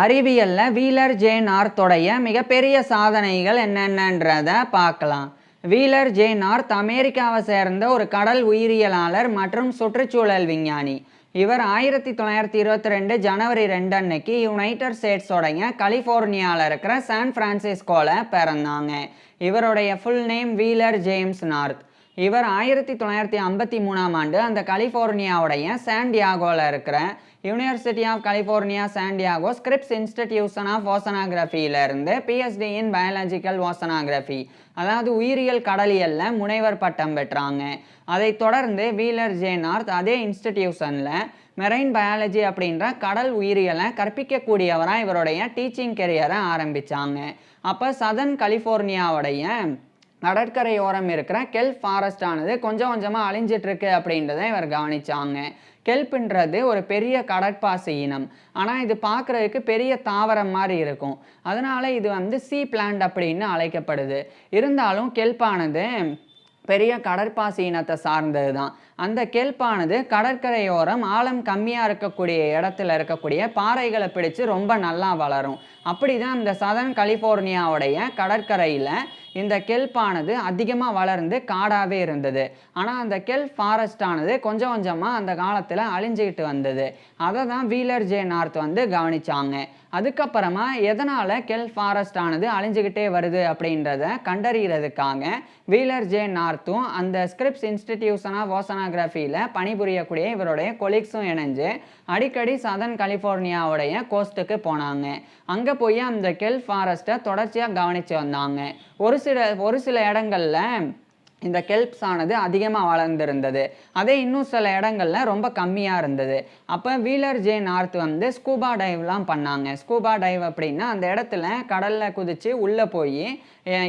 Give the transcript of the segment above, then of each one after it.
அறிவியல்ல wheeler J நார்த்தோடைய மிகப்பெரிய சாதனைகள் என்னென்னன்றத பார்க்கலாம். வீலர் ஜே நார்த் அமெரிக்காவை சேர்ந்த ஒரு கடல் உயிரியலாளர் மற்றும் சுற்றுச்சூழல் விஞ்ஞானி. இவர் 1922 ஜனவரி 2 அன்னைக்கு யுனைடெட் ஸ்டேட்ஸோடைய கலிஃபோர்னியாவில் இருக்கிற சான் பிரான்சிஸ்கோவில் பிறந்தாங்க. இவருடைய full name Wheeler James North. இவர் 1953ஆம் ஆண்டு அந்த கலிஃபோர்னியாவுடைய சான் டியாகோவில் இருக்கிற university of California San Diego Scripps institution of ஓசனாகிராஃபியிலிருந்து பிஎஸ்டி இன் பயாலஜிக்கல் ஓசனாகிராஃபி, அதாவது உயிரியல் கடலியலில் முனைவர் பட்டம் பெற்றாங்க. அதை தொடர்ந்து வீலர் ஜே நார்த் அதே இன்ஸ்டிடியூஷனில் மெரைன் பயாலஜி அப்படின்ற கடல் உயிரியலை கற்பிக்கக்கூடியவராக இவருடைய டீச்சிங் கெரியரை ஆரம்பித்தாங்க. அப்போ சதர்ன் கலிஃபோர்னியாவுடைய கடற்கரையோரம் இருக்கிற கெல்ப் ஃபாரஸ்ட் ஆனது கொஞ்சம் கொஞ்சமாக அழிஞ்சிட்டு இருக்கு அப்படின்றத இவர் கவனிச்சாங்க. கெல்ப்ன்றது ஒரு பெரிய கடற்பாசி இனம். ஆனால் இது பார்க்குறதுக்கு பெரிய தாவரம் மாதிரி இருக்கும். அதனால இது சீ பிளான்ட் அப்படின்னு அழைக்கப்படுது. இருந்தாலும் கெல்ப்பானது பெரிய கடற்பாசி இனத்தை சார்ந்தது தான். அந்த கெல்ப்பானது கடற்கரையோரம் ஆழம் கம்மியாக இருக்கக்கூடிய இடத்துல இருக்கக்கூடிய பாறைகளை பிடிச்சு ரொம்ப நல்லா வளரும். அப்படி தான் இந்த சதர்ன் கலிஃபோர்னியாவுடைய கடற்கரையில் இந்த கெல்ப்பானது அதிகமாக வளர்ந்து காடாகவே இருந்தது. ஆனால் அந்த கெல்ப் ஃபாரஸ்ட் ஆனது கொஞ்சம் கொஞ்சமாக அந்த காலத்தில் அழிஞ்சிக்கிட்டு வந்தது. அதை தான் வீலர் ஜே நார்த் கவனிச்சாங்க. அதுக்கப்புறமா எதனால் கெல்ப் ஃபாரஸ்ட் ஆனது அழிஞ்சிக்கிட்டே வருது அப்படின்றத கண்டறிகிறதுக்காக வீலர் ஜே நார்த்தும் அந்த ஸ்கிரிப்ஸ் இன்ஸ்டிடியூஷன் ஆஃப் ஓசனாகிராஃபியில் பணிபுரியக்கூடிய இவருடைய கொலீக்ஸும் இணைஞ்சு அடிக்கடி சதர்ன் கலிஃபோர்னியாவுடைய கோஸ்ட்டுக்கு போனாங்க. அங்கே போய் அந்த கெல்ப் ஃபாரஸ்ட்டை தொடர்ச்சியாக கவனித்து வந்தாங்க. ஒரு சில இடங்கள்ல இந்த கெல்ப்ஸ் ஆனது அதிகமாக வளர்ந்துருந்தது. அதே இன்னும் சில இடங்கள்ல ரொம்ப கம்மியாக இருந்தது. அப்போ வீலர் ஜே நார்த் ஸ்கூபா டைவ்லாம் பண்ணாங்க. ஸ்கூபா டைவ் அப்படின்னா அந்த இடத்துல கடலில் குதித்து உள்ளே போய்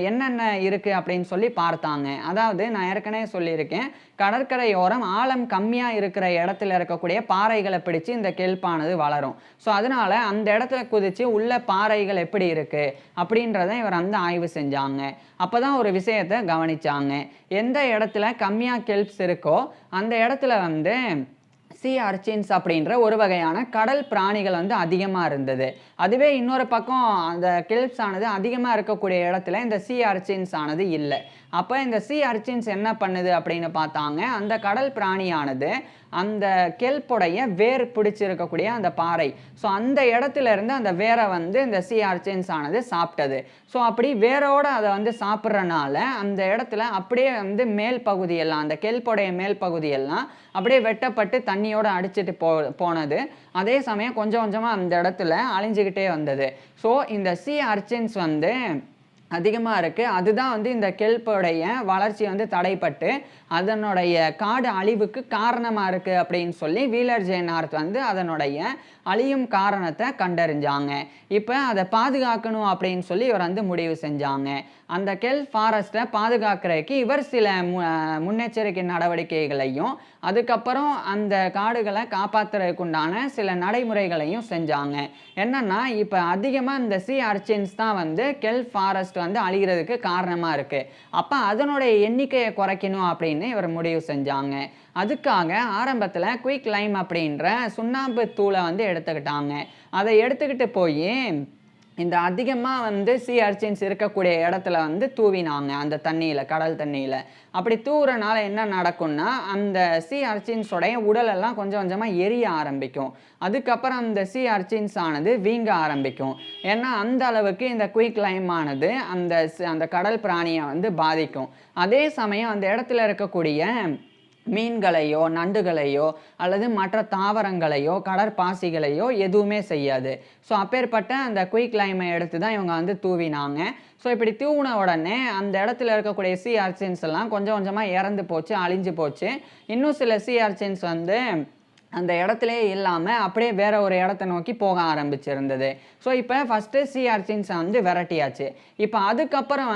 என்னென்ன இருக்குது அப்படின்னு சொல்லி பார்த்தாங்க. அதாவது நான் ஏற்கனவே சொல்லியிருக்கேன், கடற்கரையோரம் ஆழம் கம்மியாக இருக்கிற இடத்துல இருக்கக்கூடிய பாறைகளை பிடிச்சு இந்த கெல்ப்பானது வளரும். ஸோ அதனால அந்த இடத்துல குதித்து உள்ள பாறைகள் எப்படி இருக்குது அப்படின்றத இவர் ஆய்வு செஞ்சாங்க. அப்போ தான் ஒரு விஷயத்தை கவனிச்சாங்க. எந்த இடத்துல கம்மியாக கெல்ப்ஸ் இருக்கோ அந்த இடத்துல சி அர்ச்சின்ஸ் அப்படின்ற ஒரு வகையான கடல் பிராணிகள் அதிகமாக இருந்தது. அதுவே இன்னொரு பக்கம் அந்த கெல்ப்ஸ் ஆனது அதிகமாக இருக்கக்கூடிய இடத்துல இந்த சி அர்ச்சின்ஸ் ஆனது இல்லை. அப்போ இந்த சி அர்ச்சின்ஸ் என்ன பண்ணுது அப்படின்னு பார்த்தாங்க, அந்த கடல் பிராணியானது அந்த கெல்ப்புடைய வேர் பிடிச்சிருக்கக்கூடிய அந்த பாறை, ஸோ அந்த இடத்துல இருந்து அந்த வேரை இந்த சி அர்ச்சின்ஸ் ஆனது சாப்பிட்டது. ஸோ அப்படி வேரோட அதை சாப்பிட்றனால அந்த இடத்துல அப்படியே மேல் பகுதியெல்லாம், அந்த கெல்ப்புடைய மேல் பகுதியெல்லாம் அப்படியே வெட்டப்பட்டு தண்ணியோடு அடிச்சுட்டு போனது. அதே சமயம் கொஞ்சம் கொஞ்சமாக அந்த இடத்துல அழிஞ்சுக்கிட்டே வந்தது. ஸோ இந்த சி அர்ச்சின்ஸ் அதிகமாக இருக்குது. அதுதான் இந்த கெல்ப்போடைய வளர்ச்சி தடைப்பட்டு அதனுடைய காடு அழிவுக்கு காரணமாக இருக்குது அப்படின்னு சொல்லி வீலர் ஜே நார்த் அதனுடைய அழியும் காரணத்தை கண்டறிஞ்சாங்க. இப்போ அதை பாதுகாக்கணும் அப்படின்னு சொல்லி இவர் முடிவு செஞ்சாங்க. அந்த கெல்ப் ஃபாரஸ்ட்டை பாதுகாக்கிறதுக்கு இவர் சில முன்னெச்சரிக்கை நடவடிக்கைகளையும் அதுக்கப்புறம் அந்த காடுகளை காப்பாற்றுறதுக்கு உண்டான சில நடைமுறைகளையும் செஞ்சாங்க. என்னன்னா, இப்போ அதிகமாக இந்த சி அர்ச்சின்ஸ் தான் கெல்ப் ஃபாரஸ்ட் அழிகிறதுக்கு காரணமாக இருக்குது. அப்போ அதனுடைய எண்ணிக்கையை குறைக்கணும் அப்படின்னு இவர் முடிவு செஞ்சாங்க. அதுக்காக ஆரம்பத்தில் குயிக் லைம் அப்படின்ற சுண்ணாம்பு தூளை எடுத்துக்கிட்டாங்க. அதை எடுத்துக்கிட்டு போய் இந்த அதிகமாக சி அர்ச்சின்ஸ் இருக்கக்கூடிய இடத்துல தூவினாங்க. அந்த தண்ணியில், கடல் தண்ணியில். அப்படி தூவுறனால என்ன நடக்கும்னா, அந்த சி அர்ச்சின்ஸோடைய உடலெல்லாம் கொஞ்சம் கொஞ்சமாக எரிய ஆரம்பிக்கும். அதுக்கப்புறம் அந்த சி அர்ச்சின்ஸ் ஆனது வீங்க ஆரம்பிக்கும். ஏன்னா அந்த அளவுக்கு இந்த குயிக் லைம் ஆனது அந்த கடல் பிராணியை பாதிக்கும். அதே சமயம் அந்த இடத்துல இருக்கக்கூடிய மீன்களையோ நண்டுகளையோ அல்லது மற்ற தாவரங்களையோ கடற்பாசிகளையோ எதுவுமே செய்யாது. ஸோ அப்பேற்பட்ட அந்த குயிக் லைமை எடுத்து தான் இவங்க தூவினாங்க. ஸோ இப்படி தூவின உடனே அந்த இடத்துல இருக்கக்கூடிய சி அர்ச்சின்ஸ் எல்லாம் கொஞ்சம் கொஞ்சமாக இறந்து போச்சு, அழிஞ்சு போச்சு. இன்னும் சில சி அர்ச்சின்ஸ் அந்த இடத்துல இல்லாமல் அப்படியே வேற ஒரு இடத்த நோக்கி போக ஆரம்பிச்சிருந்தது. ஸோ இப்போ ஃபஸ்ட்டு சி அர்ச்சின்ஸை விரட்டியாச்சு. இப்போ அதுக்கப்புறம்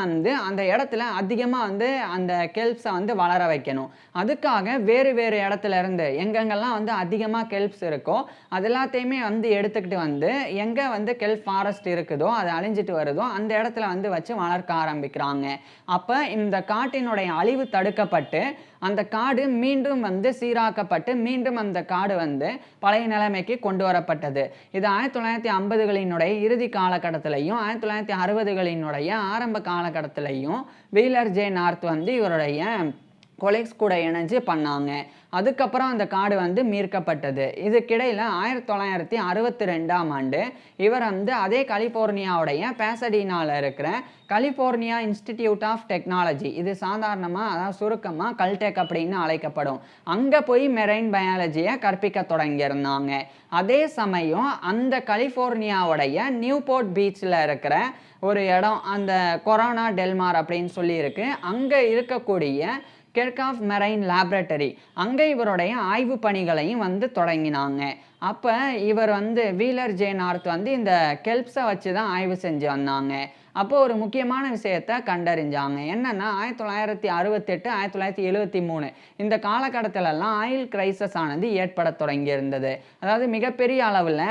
அந்த இடத்துல அதிகமாக அந்த கெல்ப்ஸை வளர வைக்கணும். அதுக்காக வேறு வேறு இடத்துல இருந்து எங்கெங்கெல்லாம் அதிகமாக கெல்ப்ஸ் இருக்கோ அது எல்லாத்தையுமே எடுத்துக்கிட்டு எங்கே கெல்ப் ஃபாரஸ்ட் இருக்குதோ அது அழிஞ்சிட்டு வருதோ அந்த இடத்துல வச்சு வளர்க்க ஆரம்பிக்கிறாங்க. அப்போ இந்த காட்டினுடைய அழிவு தடுக்கப்பட்டு அந்த காடு மீண்டும் வந்து சீராக்கப்பட்டு மீண்டும் அந்த காடு வந்து பழைய நிலைமைக்கு கொண்டு வரப்பட்டது. இது 1950களினுடைய இறுதி காலகட்டத்திலையும் 1960களினுடைய ஆரம்ப காலகட்டத்திலையும் வீலர் ஜே நார்த் வந்து இவருடைய கொலீக்ஸ் கூட இணைஞ்சு பண்ணாங்க. அதுக்கப்புறம் அந்த காடு வந்து மீட்கப்பட்டது. இதுக்கிடையில் 1962ஆம் ஆண்டு இவர் வந்து அதே கலிஃபோர்னியாவுடைய பேசடீனாவில் இருக்கிற கலிஃபோர்னியா இன்ஸ்டிடியூட் ஆஃப் டெக்னாலஜி, இது சாதாரணமாக அதாவது சுருக்கமாக கல்டெக் அப்படின்னு அழைக்கப்படும், அங்கே போய் மெரைன் பயாலஜியை கற்பிக்க தொடங்கியிருந்தாங்க. அதே சமயம் அந்த கலிஃபோர்னியாவுடைய நியூபோர்ட் பீச்சில் இருக்கிற ஒரு இடம், அந்த கொரோனா டெல்மார் அப்படின்னு சொல்லி இருக்கு, அங்கே இருக்கக்கூடிய கெர்காஃப் மெரைன் லேபரட்டரி, அங்கே இவருடைய ஆய்வு பணிகளையும் வந்து தொடங்கினாங்க. அப்போ இவர் வந்து வீலர் ஜே நார்த் வந்து இந்த கெல்ப்ஸை வச்சு தான் ஆய்வு செஞ்சு வந்தாங்க. அப்போ ஒரு முக்கியமான விஷயத்தை கண்டறிஞ்சாங்க. என்னன்னா 1968 1973 இந்த காலகட்டத்திலெல்லாம் ஆயில் கிரைசஸ் ஆனது ஏற்பட தொடங்கியிருந்தது. அதாவது மிகப்பெரிய அளவில்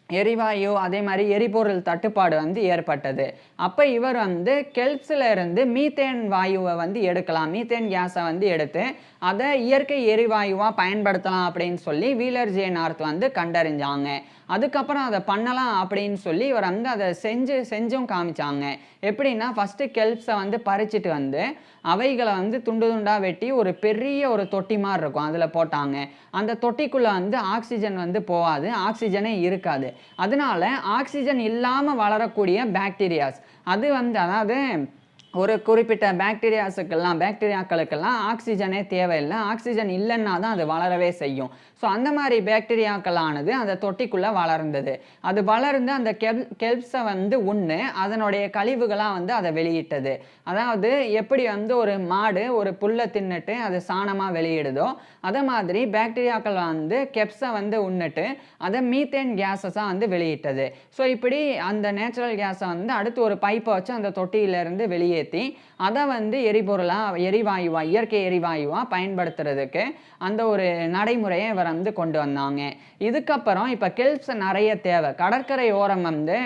எரிவாயு அதே மாதிரி எரிபொருள் தட்டுப்பாடு வந்து ஏற்பட்டது. அப்போ இவர் வந்து கெல்ப்ஸில் இருந்து மீத்தேன் வாயுவை வந்து எடுக்கலாம், மீத்தேன் கேஸை வந்து எடுத்து அதை இயற்கை எரிவாயுவாக பயன்படுத்தலாம் அப்படின்னு சொல்லி வீலர் ஜே நார்த் வந்து கண்டறிஞ்சாங்க. அதுக்கப்புறம் அதை பண்ணலாம் அப்படின்னு சொல்லி இவர் வந்து அதை செஞ்சும் காமிச்சாங்க. எப்படின்னா ஃபஸ்ட்டு கெல்ப்ஸை வந்து பறிச்சுட்டு வந்து அவைகளை வந்து துண்டு துண்டாக வெட்டி ஒரு பெரிய ஒரு தொட்டி மாதிரி இருக்கும், அதில் போட்டாங்க. அந்த தொட்டிக்குள்ளே வந்து ஆக்சிஜன் வந்து போகாது, ஆக்சிஜனே இருக்காது. அதனால ஆக்சிஜன் இல்லாமல் வளரக்கூடிய பாக்டீரியாஸ் அது வந்து அதாவது ஒரு குறிப்பிட்ட பாக்டீரியாக்களுக்கெல்லாம் ஆக்சிஜனே தேவையில்லை, ஆக்சிஜன் இல்லைன்னா தான் அது வளரவே செய்யும். ஸோ அந்த மாதிரி பாக்டீரியாக்களானது அந்த தொட்டிக்குள்ளே வளர்ந்தது. அது வளர்ந்து அந்த கெல்ப்ஸை வந்து உண்ணு அதனுடைய கழிவுகளாக வந்து அதை வெளியிட்டது. அதாவது எப்படி வந்து ஒரு மாடு ஒரு புல்லை தின்னுட்டு அது சாணமாக வெளியிடுதோ அதே மாதிரி பாக்டீரியாக்கள் வந்து கெப்ஸை வந்து உண்ணுட்டு அதை மீத்தேன் கேஸஸாக வந்து வெளியிட்டது. ஸோ இப்படி அந்த நேச்சுரல் கேஸை வந்து அடுத்து ஒரு பைப்பை வச்சு அந்த தொட்டியிலேருந்து வெளியேற்றி அதை வந்து எரிவாயுவா இயற்கை எரிவாயுவா பயன்படுத்துறதுக்கு அந்த ஒரு நடைமுறையை இவர் வந்து கொண்டு வந்தாங்க. இதுக்கப்புறம் இப்போ கெல்ப்ஸ் நிறைய தேவை. கடற்கரை ஓரம் வந்து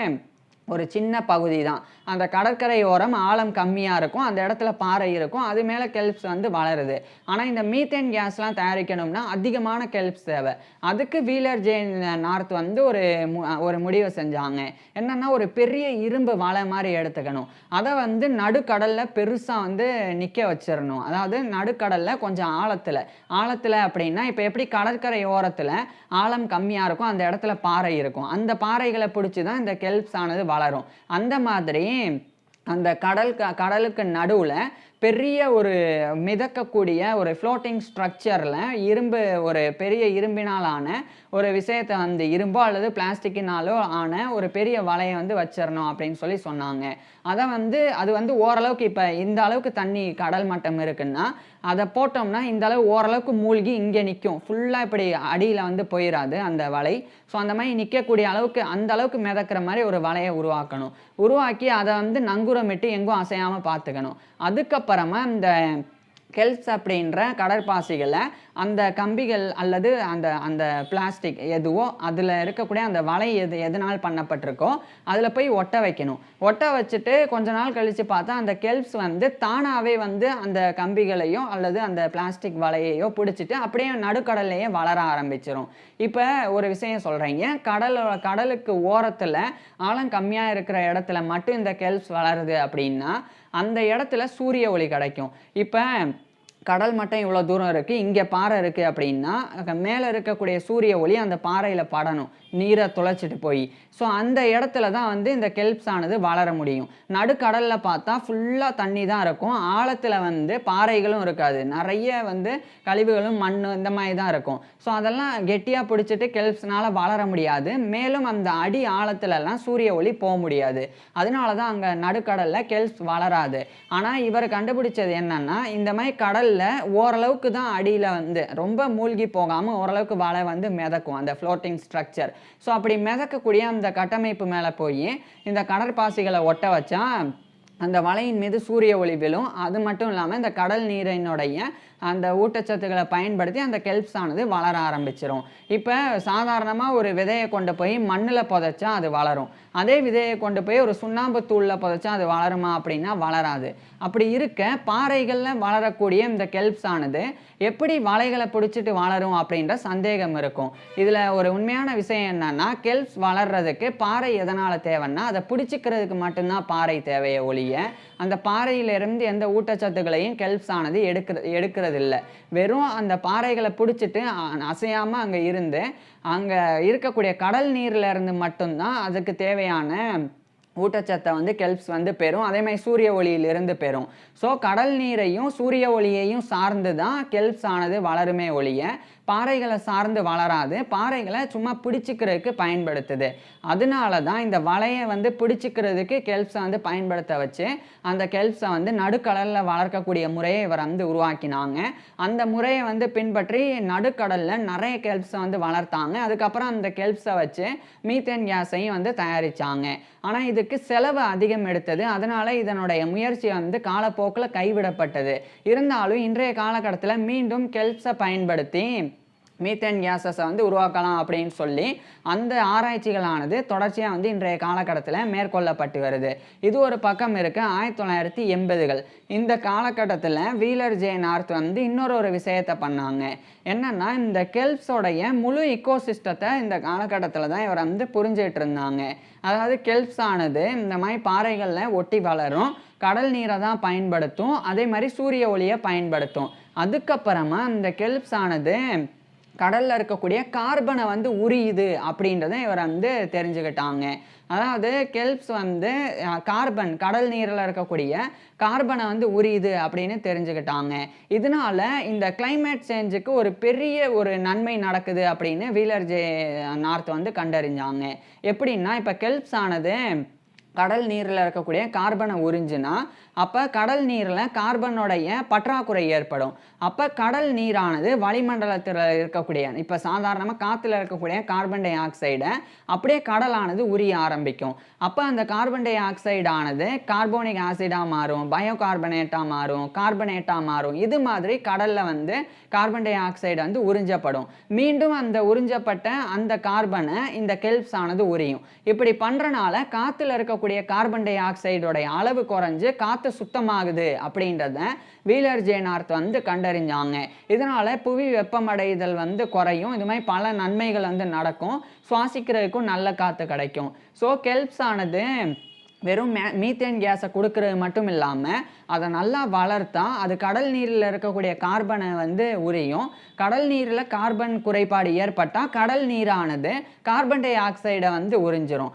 ஒரு சின்ன பகுதி தான், அந்த கடற்கரை ஓரம் ஆழம் கம்மியாக இருக்கும், அந்த இடத்துல பாறை இருக்கும், அது மேலே கெல்ப்ஸ் வந்து வளருது. ஆனால் இந்த மீத்தேன் கேஸ்லாம் தயாரிக்கணும்னா அதிகமான கெல்ப்ஸ் தேவை. அதுக்கு வீலர் ஜே நார்த் வந்து ஒரு முடிவை செஞ்சாங்க. என்னன்னா ஒரு பெரிய இரும்பு வலை மாதிரி எடுத்துக்கணும், அதை வந்து நடுக்கடலில் பெருசாக வந்து நிற்க வச்சிடணும். அதாவது நடுக்கடலில் கொஞ்சம் ஆழத்தில் அப்படின்னா இப்போ எப்படி கடற்கரை ஓரத்தில் ஆழம் கம்மியாக இருக்கும், அந்த இடத்துல பாறை இருக்கும், அந்த பாறைகளை பிடிச்சி தான் இந்த கெல்ப்ஸ் ஆனது வளரும். அந்த மாதிரி அந்த கடலுக்கு நடுவில் பெரிய ஒரு மிதக்கக்கூடிய ஒரு ஃப்ளோட்டிங் ஸ்ட்ரக்சரில் ஒரு பெரிய இரும்பினாலான ஒரு விஷயத்தை வந்து இரும்போ அல்லது பிளாஸ்டிக்கினாலோ ஆன ஒரு பெரிய வலையை வந்து வச்சிடணும் அப்படின்னு சொல்லி சொன்னாங்க. அது வந்து ஓரளவுக்கு இப்போ இந்த அளவுக்கு தண்ணி கடல் மட்டம் இருக்குன்னா அதை போட்டோம்னா இந்த அளவு ஓரளவுக்கு மூழ்கி இங்கே நிற்கும், ஃபுல்லாக இப்படி அடியில் வந்து போயிடாது அந்த வலை. ஸோ அந்த மாதிரி நிற்கக்கூடிய அளவுக்கு அந்த அளவுக்கு மிதக்கிற மாதிரி ஒரு வலையை உருவாக்கி அதை வந்து நங்கூரமிட்டு எங்கும் அசையாமல் பார்த்துக்கணும். அதுக்கப்புறமா இந்த கெல்ப்ஸ் அப்படின்ற கடற்பாசிகளை அந்த கம்பிகள் அல்லது அந்த பிளாஸ்டிக் எதுவோ அதில் இருக்கக்கூடிய அந்த வலை எதனால் பண்ணப்பட்டிருக்கோ அதில் போய் ஒட்ட வைக்கணும். ஒட்ட வச்சுட்டு கொஞ்ச நாள் கழித்து பார்த்தா அந்த கெல்ப்ஸ் வந்து தானாகவே வந்து அந்த கம்பிகளையோ அல்லது அந்த பிளாஸ்டிக் வலையையோ பிடிச்சிட்டு அப்படியே நடுக்கடல்லையே வளர ஆரம்பிச்சிடும். இப்போ ஒரு விஷயம் சொல்கிறீங்க, கடலுக்கு ஓரத்தில் ஆழம் கம்மியாக இருக்கிற இடத்துல மட்டும் இந்த கெல்ப்ஸ் வளருது அப்படின்னா அந்த இடத்துல சூரிய ஒளி கிடைக்கும். இப்போ கடல் மட்டம் இவ்வளோ தூரம் இருக்குது, இங்கே பாறை இருக்குது அப்படின்னா மேலே இருக்கக்கூடிய சூரிய ஒளி அந்த பாறையில் படணும், நீரை துளைச்சிட்டு போய். ஸோ அந்த இடத்துல தான் வந்து இந்த கெல்ப்ஸ் ஆனது வளர முடியும். நடுக்கடலில் பார்த்தா ஃபுல்லாக தண்ணி தான் இருக்கும், ஆழத்தில் வந்து பாறைகளும் இருக்காது, நிறைய வந்து கழிவுகளும் மண் இந்த மாதிரி தான் இருக்கும். ஸோ அதெல்லாம் கெட்டியாக பிடிச்சிட்டு கெல்ப்ஸ்னால் வளர முடியாது, மேலும் அந்த அடி ஆழத்துலலாம் சூரிய ஒளி போக முடியாது. அதனால தான் அங்கே நடுக்கடலில் கெல்ப்ஸ் வளராது. ஆனால் இவர் கண்டுபிடிச்சது என்னன்னா இந்த மாதிரி கடலில் ஓரளவுக்கு தான் அடியில் வந்து ரொம்ப மூழ்கி போகாமல் ஓரளவுக்கு வலை வந்து மிதக்கும் அந்த ஃப்ளோட்டிங் ஸ்ட்ரக்சர். ஸோ அப்படி மிதக்கக்கூடிய அந்த கட்டமைப்பு மேலே போய் இந்த கடற்பாசிகளை ஒட்ட வச்சா அந்த வலையின் மீது சூரிய ஒளி விழும். அது மட்டும் இல்லாமல் இந்த கடல் நீரினுடைய அந்த ஊட்டச்சத்துக்களை பயன்படுத்தி அந்த கெல்ப்ஸ் ஆனது வளர ஆரம்பிச்சிடும். இப்போ சாதாரணமாக ஒரு விதையை கொண்டு போய் மண்ணில் புதைச்சா அது வளரும். அதே விதையை கொண்டு போய் ஒரு சுண்ணாம்பு தூளில் புதைச்சா அது வளருமா அப்படின்னா வளராது. அப்படி இருக்க பாறைகளில் வளரக்கூடிய இந்த கெல்ப்ஸ் ஆனது எப்படி வலைகளை பிடிச்சிட்டு வளரும் அப்படின்ற சந்தேகம் இருக்கும். இதில் ஒரு உண்மையான விஷயம் என்னன்னா, கெல்ப்ஸ் வளர்றதுக்கு பாறை எதனால் தேவைன்னா அதை பிடிச்சிக்கிறதுக்கு மட்டும்தான் பாறை தேவையை ஒழிய அந்த பாறையிலிருந்து எந்த ஊட்டச்சத்துக்களையும் கெல்ப்ஸ் ஆனது எடுக்கிறது இல்லை. வெறும் அந்த பாறைகளை பிடிச்சிட்டு அசையாமல் அங்கே இருந்து அங்கே இருக்கக்கூடிய கடல் நீரில் இருந்து மட்டும்தான் அதுக்கு தேவையான ஊட்டச்சத்தை வந்து கெல்ப்ஸ் வந்து பெறும். அதே மாதிரி சூரிய ஒளியிலிருந்து பெறும். ஸோ கடல் நீரையும் சூரிய ஒளியையும் சார்ந்து தான் கெல்ப்ஸ் ஆனது வளருமே ஒழிய பாறைகளை சார்ந்து வளராது. பாறைகளை சும்மா பிடிச்சிக்கிறதுக்கு பயன்படுத்துது. அதனால தான் இந்த வலையை வந்து பிடிச்சிக்கிறதுக்கு கெல்ப்ஸை வந்து பயன்படுத்த வச்சு அந்த கெல்ப்ஸை வந்து நடுக்கடலில் வளர்க்கக்கூடிய முறையை இவர் வந்து உருவாக்கினாங்க. அந்த முறையை வந்து பின்பற்றி நடுக்கடலில் நிறைய கெல்ப்ஸை வந்து வளர்த்தாங்க. அதுக்கப்புறம் அந்த கெல்ப்ஸை வச்சு மீத்தேன் கேஸையும் வந்து தயாரித்தாங்க. ஆனால் இதுக்கு செலவு அதிகம் எடுத்தது. அதனால இதனுடைய முயற்சி வந்து காலப்போக்கில் கைவிடப்பட்டது. இருந்தாலும் இன்றைய காலகட்டத்தில் மீண்டும் கெல்ப்ஸை பயன்படுத்தி மீத்தேன் கேஸஸை வந்து உருவாக்கலாம் அப்படின்னு சொல்லி அந்த ஆராய்ச்சிகளானது தொடர்ச்சியாக வந்து இன்றைய காலகட்டத்தில் மேற்கொள்ளப்பட்டு வருது. இது ஒரு பக்கம் இருக்குது. 1980கள் இந்த காலகட்டத்தில் வீலர் ஜே நார்த் வந்து இன்னொரு விஷயத்தை பண்ணாங்க. என்னன்னா, இந்த கெல்ப்ஸோடைய முழு இக்கோசிஸ்டத்தை இந்த காலகட்டத்தில் தான் இவர் வந்து புரிஞ்சிட்டு இருந்தாங்க. அதாவது கெல்ப்ஸ் ஆனது இந்த மாதிரி பாறைகளில் ஒட்டி வளரும், கடல் நீரை தான் பயன்படுத்தும், அதே மாதிரி சூரிய ஒளியை பயன்படுத்தும். அதுக்கப்புறமா இந்த கெல்ப்ஸ் ஆனது கடலில் இருக்கக்கூடிய கார்பனை வந்து உரியுது அப்படின்றத இவர் வந்து தெரிஞ்சுக்கிட்டாங்க. அதாவது கெல்ப்ஸ் வந்து கார்பன் கடல் நீரில் இருக்கக்கூடிய கார்பனை வந்து உரியுது அப்படின்னு தெரிஞ்சுக்கிட்டாங்க. இதனால இந்த கிளைமேட் சேஞ்சுக்கு ஒரு பெரிய ஒரு நன்மை நடக்குது அப்படின்னு வீலர் ஜே நார்த் வந்து கண்டறிஞ்சாங்க. எப்படின்னா, இப்போ கெல்ப்ஸ் ஆனது கடல் நீரில் இருக்கக்கூடிய கார்பனை உறிஞ்சுனா அப்போ கடல் நீரில் கார்பனுடைய பற்றாக்குறை ஏற்படும். அப்போ கடல் நீரானது வளிமண்டலத்தில் இருக்கக்கூடிய இப்போ சாதாரணமாக காற்றுல இருக்கக்கூடிய கார்பன் டை ஆக்சைடை அப்படியே கடலானது உரிய ஆரம்பிக்கும். அப்போ அந்த கார்பன் டை ஆக்சைடானது கார்போனிக் ஆசிடாக மாறும், பயோ கார்பனேட்டாக மாறும், கார்பனேட்டாக மாறும். இது மாதிரி கடலில் வந்து கார்பன் டை ஆக்சைடு வந்து உறிஞ்சப்படும். மீண்டும் அந்த உறிஞ்சப்பட்ட அந்த கார்பனை இந்த கெல்ப்ஸ் ஆனது உரியும். இப்படி பண்ணுறனால காற்றுல இருக்கக்கூடிய கார்பன் டை ஆக்சைடோடைய அளவு குறைஞ்சு காற்று சுத்தமாகுது அப்படின்றத வீலர் ஜே நார்த் வந்து கண்டறிஞ்சாங்க. இதனால புவி வெப்பமடைதல் வந்து குறையும். இது மாதிரி பல நன்மைகள் வந்து நடக்கும். சுவாசிக்கிறதுக்கும் நல்ல காற்று கிடைக்கும். ஸோ கெல்ப்ஸ் ஆனது வெறும் மீத்தேன் கேஸை கொடுக்கறது மட்டும் இல்லாமல் அதை நல்லா வளர்த்தா அது கடல் நீரில் இருக்கக்கூடிய கார்பனை வந்து உரியும். கடல் நீரில் கார்பன் குறைபாடு ஏற்பட்டால் கடல் நீரானது கார்பன் டை ஆக்சைடை வந்து உறிஞ்சிரும்,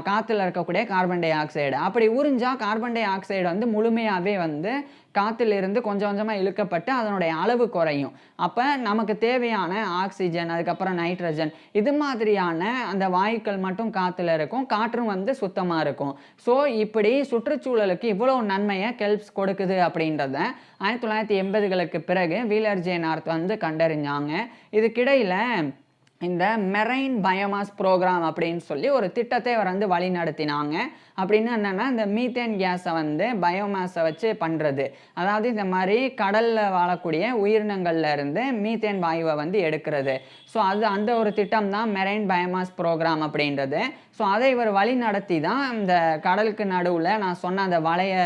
காற்றுல இருக்கக்கூடிய கார்பன் டை ஆக்சைடு. அப்படி உறிஞ்சால் கார்பன் டை ஆக்சைடு வந்து முழுமையாகவே வந்து காற்றிலிருந்து கொஞ்சம் கொஞ்சமாக இழுக்கப்பட்டு அதனுடைய அளவு குறையும். அப்போ நமக்கு தேவையான ஆக்சிஜன், அதுக்கப்புறம் நைட்ரஜன், இது மாதிரியான அந்த வாயுக்கள் மட்டும் காற்றுல இருக்கும், காற்றும் வந்து சுத்தமாக இருக்கும். ஸோ இப்படி சுற்றுச்சூழலுக்கு இவ்வளோ நன்மையை கெல்ப்ஸ் கொடுக்குது அப்படின்றத 1980களுக்கு பிறகு வீலர் ஜே நார்த் வந்து கண்டறிஞ்சாங்க. இதுக்கிடையில் இந்த மெரைன் பயோமாஸ் ப்ரோக்ராம் அப்படின்னு சொல்லி ஒரு திட்டத்தை அவர் வந்து வழி நடத்தினாங்க. அப்படின்னு என்னென்னா, இந்த மீத்தேன் கேஸை வந்து பயோமாஸை வச்சு பண்ணுறது. அதாவது இந்த மாதிரி கடலில் வாழக்கூடிய உயிரினங்கள்ல இருந்து மீத்தேன் வாயுவை வந்து எடுக்கிறது. ஸோ அந்த ஒரு திட்டம் தான் மெரைன் பயோமாஸ் ப்ரோக்ராம் அப்படின்றது. ஸோ அதை இவர் வழி நடத்தி தான் இந்த கடலுக்கு நடுவில் நான் சொன்ன அந்த வலையை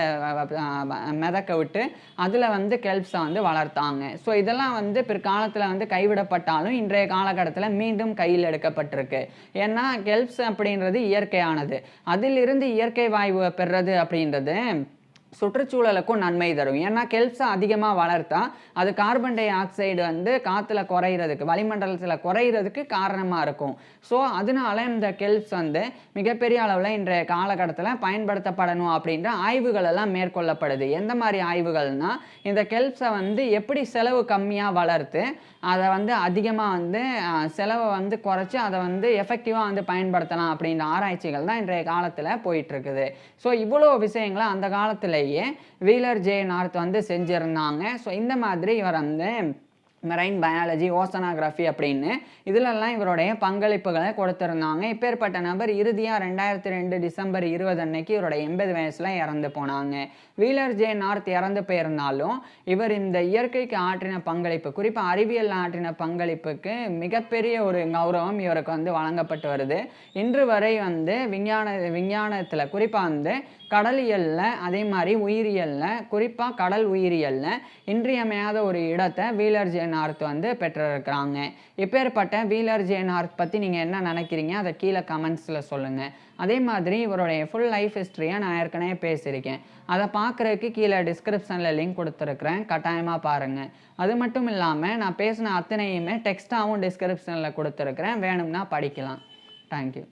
மிதக்க விட்டு அதில் வந்து கெல்ப்ஸை வந்து வளர்த்தாங்க. ஸோ இதெல்லாம் வந்து பிற்காலத்தில் வந்து கைவிடப்பட்டாலும் இன்றைய காலகட்டத்தில் மீண்டும் கையில் எடுக்கப்பட்டிருக்கு. ஏன்னா கெல்ப்ஸ் அப்படின்றது இயற்கையானது. அதிலிருந்து இயற்கை வாயுவை பெறுறது அப்படின்றது சுற்றுச்சூழலுக்கும் நன்மை தரும். ஏன்னா கெல்ப்ஸை அதிகமாக வளர்த்தா அது கார்பன் டை ஆக்சைடு வந்து காற்றுல குறையிறதுக்கு, வளிமண்டலத்தில் குறையிறதுக்கு காரணமாக இருக்கும். ஸோ அதனால இந்த கெல்ப்ஸ் வந்து மிகப்பெரிய அளவில் இன்றைய காலகட்டத்தில் பயன்படுத்தப்படணும் அப்படின்ற ஆய்வுகள் எல்லாம் மேற்கொள்ளப்படுது. எந்த மாதிரி ஆய்வுகள்னா, இந்த கெல்ப்ஸை வந்து எப்படி செலவு கம்மியாக வளர்த்து அதை வந்து அதிகமாக வந்து செலவை வந்து குறைச்சி அதை வந்து எஃபெக்டிவாக வந்து பயன்படுத்தலாம் அப்படின்ற ஆராய்ச்சிகள் தான் இன்றைய காலத்தில் போயிட்டுருக்குது. ஸோ இவ்வளோ விஷயங்களை அந்த காலத்திலேயே வீலர் ஜே நார்த் வந்து செஞ்சுருந்தாங்க. ஸோ இந்த மாதிரி இவர் வந்து மெரைன் பயாலஜி, ஓசனாகிராஃபி அப்படின்னு இதிலெல்லாம் இவருடைய பங்களிப்புகளை கொடுத்துருந்தாங்க. இப்பேற்பட்ட நபர் இறுதியாக 2002 டிசம்பர் 20 அன்னைக்கு இவருடைய 80 வயசில் இறந்து போனாங்க. வீலர் ஜே நார்த் இறந்து போயிருந்தாலும் இவர் இந்த இயற்கைக்கு ஆற்றின பங்களிப்பு, குறிப்பாக அறிவியல் ஆற்றின பங்களிப்புக்கு மிகப்பெரிய ஒரு கௌரவம் இவருக்கு வந்து வழங்கப்பட்டு வருது. இன்று வரை வந்து விஞ்ஞானத்தில் குறிப்பாக கடலியலில், அதே மாதிரி உயிரியலில், குறிப்பாக கடல் உயிரியலில் இன்றியமையாத ஒரு இடத்தை வீலர் ஜே நார்த் வந்து பெற்றிருக்கிறாங்க. இப்பேற்பட்ட வீலர் ஜே நார்த் பற்றி நீங்கள் என்ன நினைக்கிறீங்க, அதை கீழே கமெண்ட்ஸில் சொல்லுங்கள். அதே மாதிரி இவருடைய ஃபுல் லைஃப் ஹிஸ்ட்ரியை நான் ஏற்கனவே பேசியிருக்கேன். அதை பார்க்குறதுக்கு கீழே டிஸ்கிரிப்ஷனில் லிங்க் கொடுத்துருக்குறேன், கட்டாயமாக பாருங்கள். அது மட்டும் இல்லாமல் நான் பேசின அத்தனையுமே டெக்ஸ்ட்டாகவும் டிஸ்கிரிப்ஷனில் கொடுத்துருக்குறேன், வேணும்னா படிக்கலாம். தேங்க்யூ.